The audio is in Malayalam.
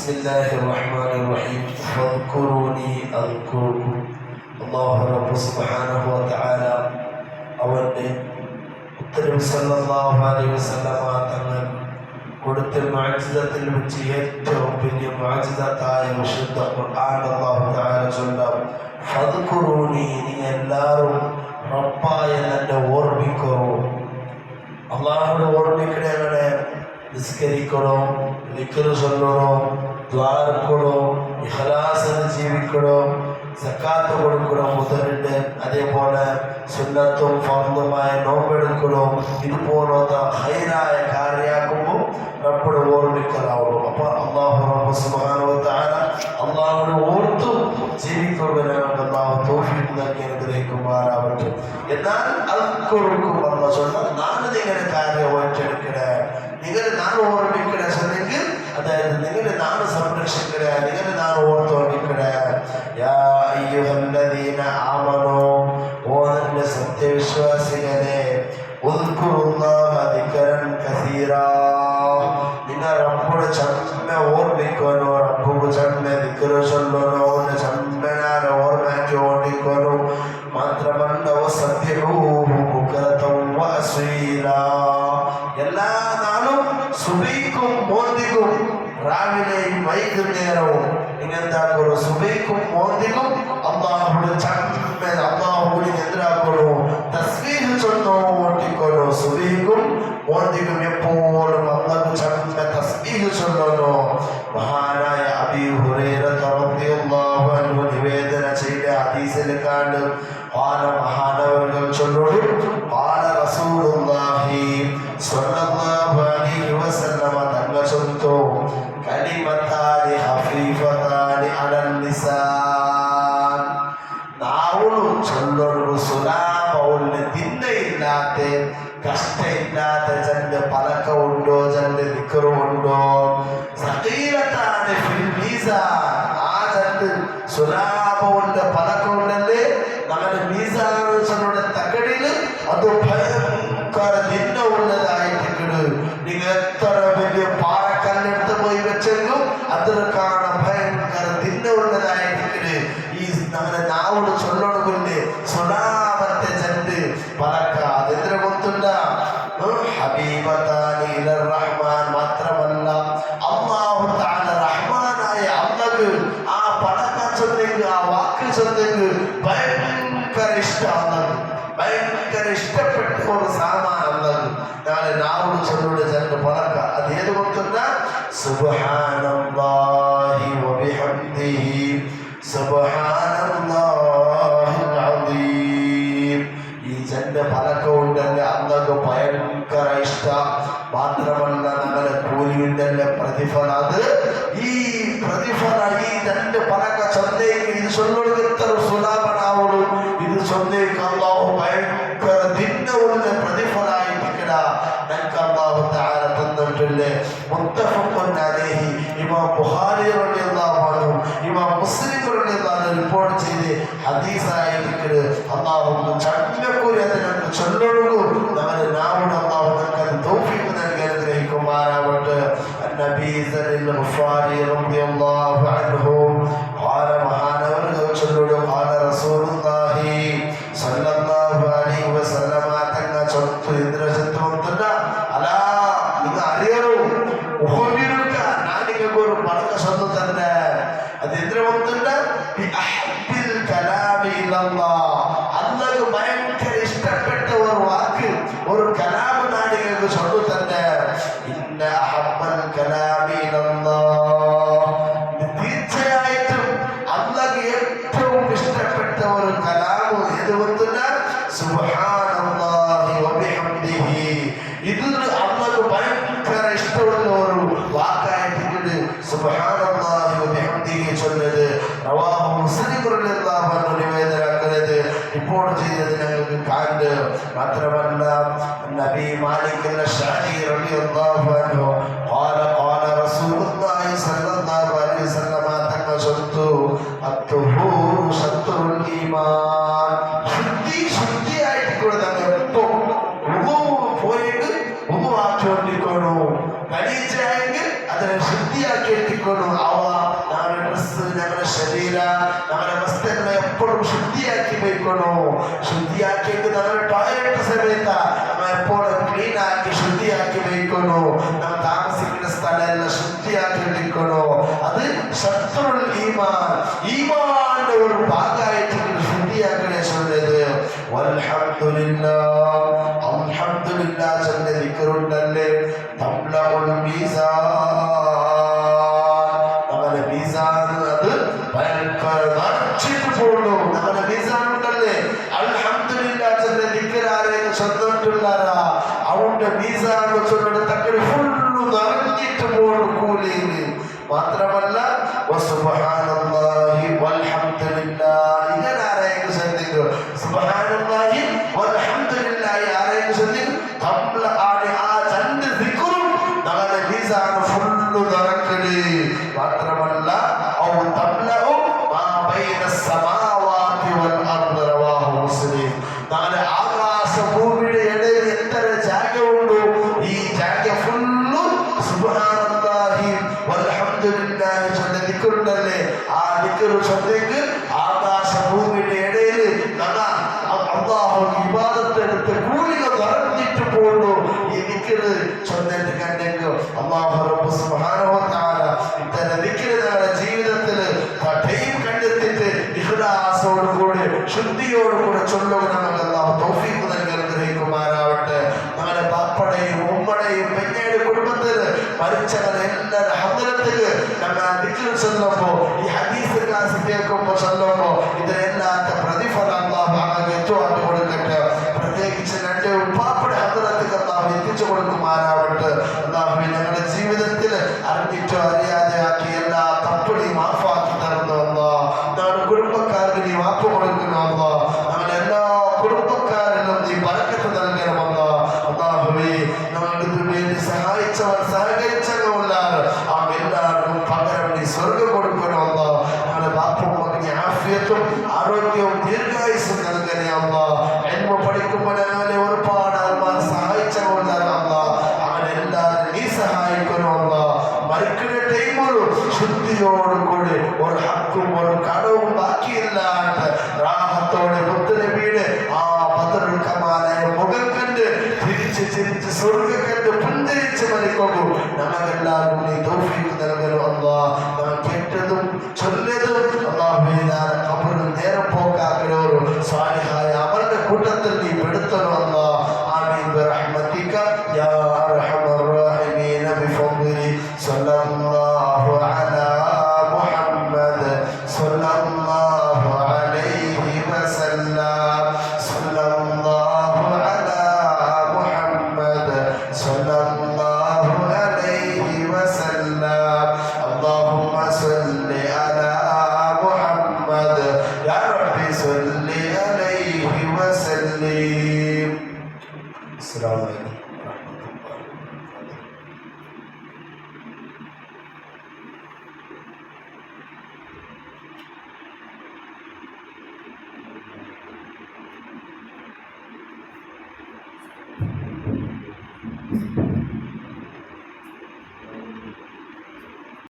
بسم الله الرحمن الرحيم فاذكروني أذكركم അല്ലാഹു റബ്ബ് സുബ്ഹാനഹു വ തആല അവന്റെ ഉത്തരവ് സല്ലല്ലാഹു അലൈഹി വസല്ലമ തങ്ങൾ കൊടുത്ത മുഅ്ജിസത്തിൽ വെച്ച് ഏറ്റവും വലിയ മുഅ്ജിസത്തായ വിശുദ്ധ ഖുർആൻ അല്ലാഹു തആല ചൊല്ലാം ഫദ്കുറൂനി, നീ എല്ലാവരും റബ്ബായ എന്നെ ഓർമ്മിക്കൂ. അള്ളാഹുവിനെ ഓർമ്മിക്കണേ, നിസ്കരിക്കണോ, ദിക്ർ ചൊല്ലണോ, ദുആ എടുക്കണോ, ഇഖ്ലാസിൽ ജീവിക്കണോ, സക്കാത്ത് കൊടുക്കണം മുതലുണ്ട്, അതേപോലെ സുന്നത്തും ഫർദുമായ നോമ്പെടുക്കണോ, ഇതുപോലത്തെ ഹൈറായ കാര്യമാക്കുമ്പോൾ റബ്ബിനെ ഓർമ്മിക്കലാവുള്ളൂ. അപ്പൊ അല്ലാഹു റബ്ബ് സുബ്ഹാനഹു വ തആല അള്ളാഹുവിനെ ഓർത്തു ജീവിക്കുന്നവരാണ് അല്ലാഹു തൗഫീഖ് നൽകി അനുഗ്രഹിക്കുമാറാവട്ടെ. എന്നാൽ അദ്കുറുക്കും അല്ലാഹു ചൊല്ലാം, ഞാൻ നിങ്ങളുടെ കാര്യം ഏറ്റെടുക്കണേ, നിങ്ങളെ ഞാൻ ഓർമ്മിക്കണേ ചെന്നെങ്കിൽ, അതായത് നിങ്ങളെ ഞാൻ സംരക്ഷിക്കണേ, നിങ്ങളെ ഞാൻ ഓർത്തോണ്ടിക്കണേ. യാ അയ്യുഹല്ലദീന ആമനൂ, ഓ നിന്റെ സത്യവിശ്വാസികളെ, ഉദ്കുറുല്ലാഹ ദിക്റൻ കസീറാ, നിങ്ങൾ റബ്ബിനെ ചമ്മ ഓർമ്മിക്കണോ, റബ്ബിനെ ചമ്മ ദിക്ർ ചൊല്ലണോ, ചമ്മനാരെ ഓർമ്മയ്ക്ക് ഓടിക്കണോ. മാത്രമല്ല വസബ്ബിഹൂഹു ബുക്റതൻ വഅസീലാ, എല്ലാ നാളും സുബഹിക്കും മോന്തിക്കും രാവിലെയും വൈകുന്നേരവും നിങ്ങെന്താക്കണോ, സുബഹിക്കും മോന്തിക്കും അള്ളാഹുവിനെ ചമ്മ അള്ളാഹുവിനെ എതിരാക്കണോ, തസ്ബീഹ് ചൊല്ലോ ഓട്ടിക്കണോ. സുബഹിക്കും മോന്തിക്കും എപ്പോഴും അള്ളാഹു ചമ്മ തസ്ബീഹ് ചൊല്ലണോ. മഹാനായ അബീ ഹുറൈറ റളിയല്ലാഹു അൻഹു നിവേദന ചെയ്ത ഹദീസിൽ കാണും മഹാനവർകൾ ചൊല്ലുന്നു, ഖാല റസൂലുള്ളാഹി സ്വല്ലല്ലാഹു അലൈഹി വസല്ലമ തങ്ങൾ ചൊല്ലുന്നു, കലിമത്താനി ഖഫീഫത്താനി അലൽ ലിസാൻ, നാവുളു ചൊല്ലുന്നു സുലാമവുള്ള തിന്നയില്ലാത്ത കഷ്ടയില്ലാത്ത ജന്റെ പലക്ക ഉണ്ടോ, ജന്റെ ദിക്റ് ഉണ്ടോ. സഖീലത്താനി ഫിൽ മീസാൻ, ആ ജന്റെ സുലാമവുള്ള പലക്ക ഉണ്ടല്ലേ നമ്മുടെ മീസാനുടെ തക്കടിയിൽ അത് ഭയങ്കര തിന്ന ഉള്ളതായിട്ട്, നിങ്ങൾ എത്ര വലിയ പാറക്കല്ലെടുത്ത് പോയി വെച്ചെങ്കിലും അതിൽ കാണാൻ ഭയങ്കര തിന്ന ഉള്ളതായിട്ട് ഈ നമ്മുടെ നാവോട് ചൊല്ലണമെങ്കിൽ സുലാമത്തെ ജന്റ് പലക്ക അതെന്തിനെ കൊത്തുണ്ട ഹബീബത്താനി ഇലർ റഹ്മാൻ. മാത്രമല്ല അല്ലാഹു തആല റഹ്മാനായ അല്ലാഹു ആ പലക്ക ചൊല്ലെങ്കിൽ, ആ വാക്ക് ചൊല്ലെങ്കിൽ ഭയങ്കര ഇഷ്ടമാണ്, ഭയങ്കര ഇഷ്ടപ്പെട്ട ഒരു സാമാനാണ്. നാളെ നാവോട് ചൊല്ലുടെ ജന്റ് പലക്ക അത് ഏത് കൊത്തുണ്ട സുബ്ഹാനല്ലാഹി വബിഹംദിഹി സുബ്ഹാനല്ലാഹിൽ അദീം. ഈ ജന്റെ പലക്ക ഉണ്ടല്ലേ അന്നൊക്കെ ഭയങ്കര ഇഷ്ട. മാത്രമല്ല നമ്മുടെ കൂലിയുണ്ടല്ലേ പ്രതിഫലം, അത് ഈ പ്രതിഫലം ഈ ജന്റെ പലക്ക ചൊല്ലേക്ക് ഇത് ചൊല്ലുന്നത് എത്ര സുലാഭനാവുള്ളൂ. ഇത് ചൊല്ലേക്ക് അല്ലാഹു ഭയങ്കര ഭിന്നമുള്ള പ്രതിഫലമായിട്ടില്ല ഞങ്ങൾക്ക് അല്ലാഹു തആല തന്നിട്ടില്ലേ. മുത്തഫഖുൻ അലൈഹി, ഇമാം ബുഖാരി റളിയല്ലാഹു അൻഹു ഇമാം മുസ്ലിം റളിയല്ലാഹു അൻഹു റിപ്പോർട്ട് ചെയ്ത് ഹദീസായിരിക്കുന്നത്. അല്ലാഹു ചമ്മക്കൂരി അതിനൊക്കെ ചൊല്ലുള്ളൂ. നമ്മുടെ നാവുടെ അല്ലാഹു നമുക്ക് തൗഫീഖ് നൽകി അനുഗ്രഹിക്കുമാറാവട്ടെ. നബി സല്ലല്ലാഹു ഗഫാരി റളിയല്ലാഹു അൻഹു ഖാല, മഹാനവർകൾ ചൊല്ലുള്ളൂ, ഖാല റസൂലുള്ളാഹി സല്ലല്ലാഹു അലൈഹി വസല്ലമ തങ്ങൾ ചൊല്ലുന്നു, ഇതിനെ ചൊല്ലുന്നുണ്ട്, അലാ നിങ്ങൾ അറിയണോ, ഉഖബിറുക, ഞാൻ നിങ്ങൾക്ക് ഒരു പലക ചൊല്ലു തന്നെ. അത് എന്തിനെ കൊണ്ടുണ്ട് ബിഅഹബ്ബിൽ കലാമി ഇലല്ലാഹ്, അല്ലാഹു ഭയങ്കര ഇഷ്ടപ്പെട്ട ഒരു വാക്ക്, ഒരു കലാം ഞാൻ നിങ്ങൾക്ക് ചൊല്ലു തന്നെ. ഇന്ന അഹബ്ബൽ കലാമി ഇലല്ലാഹ്, തീർച്ചയായിട്ടും അല്ലാഹു ഏറ്റവും ഇഷ്ടപ്പെട്ട ഒരു കലാം ഏത് കൊണ്ടുണ്ട് സുബ്ഹാനല്ലാഹി വബിഹംദിഹി. ഇത് അല്ലാഹു ഭയങ്കര ഇഷ്ടമുള്ള ഒരു വാക്കായിട്ടുണ്ട് സുബ്ഹാനല്ലാഹി വബിഹംദിഹി ചൊല്ലുന്നത്. റവാഹു മുസ്ലിം റളിയല്ലാഹു അൻഹു നിവേദനമാക്കുന്നത് റിപ്പോർട്ട് ചെയ്തത് ഞങ്ങൾക്ക് കണ്ട്. മാത്രമല്ല നബി മാലിക് അൽ-അശ്അരി റളിയല്ലാഹു അൻഹു ഖാല ഖാല റസൂലുള്ളാഹി സ്വല്ലല്ലാഹു അലൈഹി വസല്ലമ തങ്ങൾ ചൊല്ലുന്നു, അത്തുഹൂറു ശത്റുൽ ഈമാൻ, ശുദ്ധിയായിട്ട് കൊടുത്താൽ എപ്പോൾ പോയിട്ട് ആക്കിക്കൊണ്ടു കഴിച്ചായെങ്കിൽ അതിനെ ശുദ്ധിയാക്കി എത്തിക്കൊണ്ടു. ഞങ്ങളുടെ ഡ്രസ്സ്, ഞങ്ങളുടെ ശരീര, ഞങ്ങളുടെ വസ്ത്രങ്ങളെ എപ്പോഴും ശുദ്ധിയാക്കി വയ്ക്കണോ. ശുദ്ധിയാക്കിയിട്ട് ഞങ്ങളുടെ ടോയ്ലറ്റ് സമയത്ത് നമ്മൾ എപ്പോഴും ക്ലീൻ ആക്കി ശുദ്ധിയാക്കി വയ്ക്കണോ. നമ്മൾ താമസിക്കുന്ന സ്ഥലമെല്ലാം ശുദ്ധിയാക്കി വയ്ക്കണോ. അത് ശത്രുൽ ഈമാൻ, ഈമാന്റെ ഒരു ഭാഗമായിട്ട് ശുദ്ധിയാക്കണേ ചൊല്ലത്. വൽഹംദുലില്ലാഹ്, അൽഹംദുലില്ലാഹ് ചൊല്ല ദിക്റുണ്ടല്ലേ തംലഉൽ മീസാൻ. നമ്മുടെ മീസാൻ അത് ഭയങ്കര നിറച്ചിട്ട് പോകുന്നു. നമ്മുടെ മീസാൻ ഉണ്ടല്ലേ അൽഹംദുലില്ലാഹ് ചൊല്ല ദിക്ർ ആരെയും ചൊല്ലിട്ടുള്ളാരാ അവന്റെ മീസാൻ ചൊല്ലിട്ട് തക്കടി ഫുള്ള് നിറഞ്ഞിട്ട് പോകുന്നു കൂലിയിൽ. മാത്രമല്ല വസുബ്ഹാനല്ലാഹി വൽഹംദുലില്ലാഹ് ഇങ്ങനെ ആരെയും ശ്രദ്ധിക്കും. സുബ്ഹാനല്ലാഹി വൽഹംദുലില്ലാഹി ആരെയും ശ്രദ്ധിക്കും. ആ രണ്ട് ദിക്റും നമ്മുടെ മീസാൻ ഫുള്ള് നിറക്കല്. മാത്രമല്ല ഔ തംലഉ മാ ബൈന സമാവാതി വൽ അർദ് റവാഹു മുസ്ലിം. നമ്മുടെ ആകാശ ഭൂമിയുടെ ഇടയിൽ എത്ര ജാഗ ഉണ്ടോ ഈ ജാഗ ഫുള്ള് സുബ്ഹാനല്ലാഹി വൽഹംദുലില്ലാഹി ചൊല്ല ദിക്റുണ്ടല്ലേ ആ ദിക്ർ ചൊല്ലിക്ക് ആകാശ ഭൂമിയുടെ ഇടയിൽ അല്ലാഹു ഇബാദത്ത് എടുത്ത് കൂലികൾ നിറഞ്ഞിട്ട് പോകുന്നു. ഈ ദിക്ർ ചൊല്ലിട്ട് കണ്ടെങ്കിൽ അല്ലാഹു റബ്ബ് സുബ്ഹാനഹു വ തആല ഇത്തരം ദിക്ർ നമ്മുടെ ജീവിതത്തിൽ ടൈം കണ്ടെത്തിയിട്ട് ഇഖ്ലാസോട് കൂടി ശുദ്ധിയോട് കൂടി ചൊല്ലുക നമുക്ക് അല്ലാഹു തൗഫീഖ് നൽകി അനുഗ്രഹിക്കുമാറാവട്ടെ. നമ്മുടെ ബാപ്പയുടെയും ഉമ്മയുടെയും പെഞ്ഞയുടെ കുടുംബത്തിൽ മരിച്ചവരെ എല്ലാവരും ഹദ്റത്തിൽ നമ്മൾ ദിക്ർ ചൊല്ലുമ്പോൾ ഈ ഹദീസ് ക്ലാസ് കേൾക്കുമ്പോൾ ചൊല്ലുമ്പോൾ ഇതിനെല്ലാത്ത പ്രതിഫലം അല്ലാഹു ആകെ ഏറ്റുവാങ്ങി കൊടുക്കട്ടെ. പ്രത്യേകിച്ച് രണ്ട് ഉപ്പാപ്പയുടെ ഹദ്റത്തിൽ അല്ലാഹു എത്തിച്ചു കൊടുക്കുമാറാവട്ടെ. അല്ലാഹു ഞങ്ങളുടെ ജീവിതത്തിൽ അറിഞ്ഞിട്ടോ അറിയാതെ ആക്കി എല്ലാ തപ്പടി മാഫാക്കി തരുന്നു അല്ലാഹ്. ഞങ്ങളുടെ കുടുംബക്കാർക്ക് നീ മാപ്പ് കൊടുക്കുന്നു അല്ലാഹ്. ഞങ്ങളുടെ എല്ലാ കുടുംബക്കാരിലും നീ ബറക്കത്ത് നൽകണം അല്ലാഹ്. അല്ലാഹുവേ ഞങ്ങൾക്ക് വേണ്ടി സഹായിച്ചവർ സഹകരിച്ചവരുള്ളവർ ആ എല്ലാവർക്കും പകരം നീ സ്വർഗ്ഗം കൊടുക്കണം അല്ലാഹ്. ഞങ്ങളുടെ ബാപ്പുമ്മക്ക് നീ ആഫിയത്തും ആരോഗ്യവും ദീർഘായുസ്സും നൽകണേ അല്ലാഹ്. എൽമ പഠിക്കുമ്പോൾ ഞങ്ങളെ ഒരുപാട് ആൾമാർ സഹായിച്ചവരുള്ളവർ അല്ലാഹ്. അവരെല്ലാവരും നീ സഹായിക്കണം അല്ലാഹ്. മരിക്കുന്ന ടൈമിലും ശുദ്ധിയോടുകൂടി ഒരു ഹക്കും ഒരു കടവും ബാക്കിയില്ലാണ്ട് റാഹത്തോടെ മുത്തുനബിയുടെ ആ ബദറുൽ കമാലായ മുഖം കണ്ട് ചിരിച്ച് സ്വർഗ്ഗം കണ്ട് പുഞ്ചരിച്ച് മരിക്കുന്നു. നമുക്കെല്ലാവരും നീ തൗഫീഖ് നൽകണം അല്ലാഹ്. നാം കേട്ടതും ചൊല്ലതും അല്ലാഹുവേ ഖബറിൽ നേരം പോക്കാക്കലോരും സാലിഹായ അവരുടെ കൂട്ടത്തിൽ നീ പെടുത്തണം അല്ലാഹ്. ആമീൻ ബിറഹ്മതിക യാ അർഹമർ റഹീമീൻ ബിഫദ്ലി സല്ലല്ലാഹു അലാ മുഹമ്മദ് സല്ലല്ലാഹു അലൈഹി വസല്ലം സല്ലല്ലാഹു അലാ മുഹമ്മദ് സല്ലല്ലാഹു അലൈഹി വസല്ലം അല്ലാഹുമ്മ സല്ലി അലാ മുഹമ്മദ് യാ റബ്ബി സല്ലി അലൈഹി വസല്ലം. അസ്സലാമു അലൈക്കും. Thank you.